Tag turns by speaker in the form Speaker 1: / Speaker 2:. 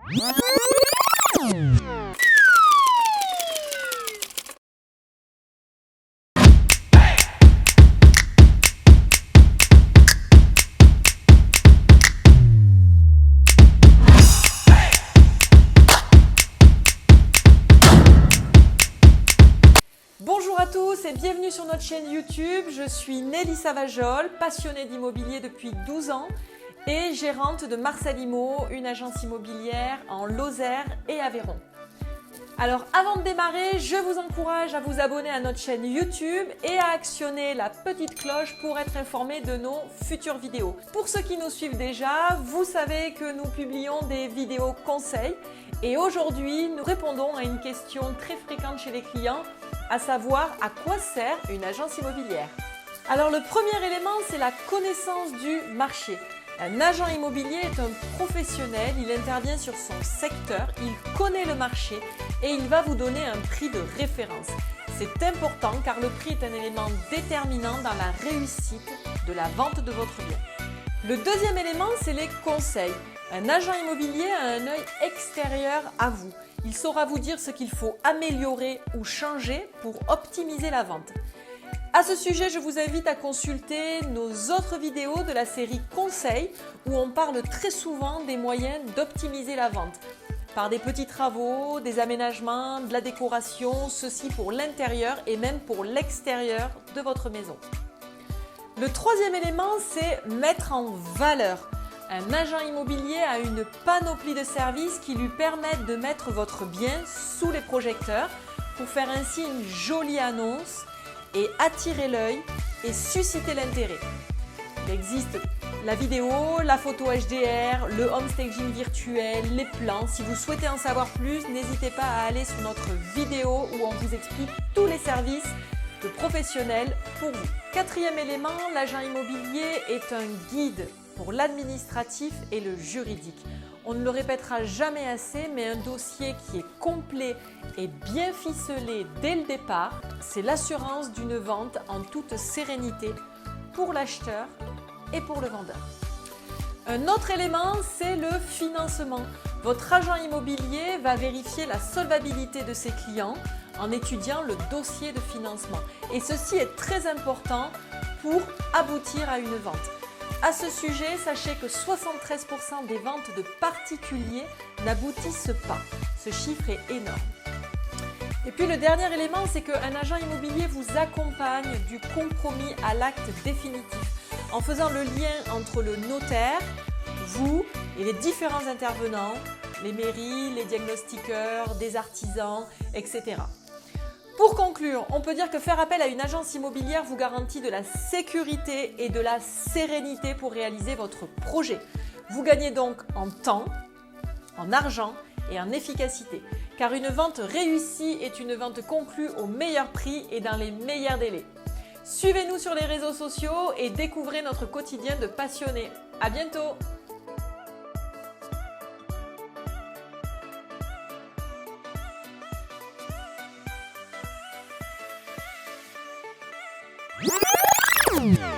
Speaker 1: Bonjour à tous et bienvenue sur notre chaîne YouTube. Je suis Nelly Savajol, passionnée d'immobilier depuis 12 ans et gérante de Marcel Immo, une agence immobilière en Lozère et Aveyron. Alors avant de démarrer, je vous encourage à vous abonner à notre chaîne YouTube et à actionner la petite cloche pour être informé de nos futures vidéos. Pour ceux qui nous suivent déjà, vous savez que nous publions des vidéos conseils et aujourd'hui nous répondons à une question très fréquente chez les clients, à savoir à quoi sert une agence immobilière. Alors le premier élément, c'est la connaissance du marché. Un agent immobilier est un professionnel, il intervient sur son secteur, il connaît le marché et il va vous donner un prix de référence. C'est important car le prix est un élément déterminant dans la réussite de la vente de votre bien. Le deuxième élément, c'est les conseils. Un agent immobilier a un œil extérieur à vous. Il saura vous dire ce qu'il faut améliorer ou changer pour optimiser la vente. À ce sujet, je vous invite à consulter nos autres vidéos de la série Conseils où on parle très souvent des moyens d'optimiser la vente par des petits travaux, des aménagements, de la décoration, ceci pour l'intérieur et même pour l'extérieur de votre maison. Le troisième élément, c'est mettre en valeur. Un agent immobilier a une panoplie de services qui lui permettent de mettre votre bien sous les projecteurs pour faire ainsi une jolie annonce et attirer l'œil et susciter l'intérêt. Il existe la vidéo, la photo HDR, le home staging virtuel, les plans. Si vous souhaitez en savoir plus, n'hésitez pas à aller sur notre vidéo où on vous explique tous les services de professionnels pour vous. Quatrième élément, l'agent immobilier est un guide pour l'administratif et le juridique. On ne le répétera jamais assez, mais un dossier qui est complet et bien ficelé dès le départ, c'est l'assurance d'une vente en toute sérénité pour l'acheteur et pour le vendeur. Un autre élément, c'est le financement. Votre agent immobilier va vérifier la solvabilité de ses clients en étudiant le dossier de financement. Et ceci est très important pour aboutir à une vente. À ce sujet, sachez que 73% des ventes de particuliers n'aboutissent pas. Ce chiffre est énorme. Et puis le dernier élément, c'est qu'un agent immobilier vous accompagne du compromis à l'acte définitif en faisant le lien entre le notaire, vous et les différents intervenants, les mairies, les diagnostiqueurs, des artisans, etc. Pour conclure, on peut dire que faire appel à une agence immobilière vous garantit de la sécurité et de la sérénité pour réaliser votre projet. Vous gagnez donc en temps, en argent et en efficacité. Car une vente réussie est une vente conclue au meilleur prix et dans les meilleurs délais. Suivez-nous sur les réseaux sociaux et découvrez notre quotidien de passionnés. À bientôt!
Speaker 2: Yeah.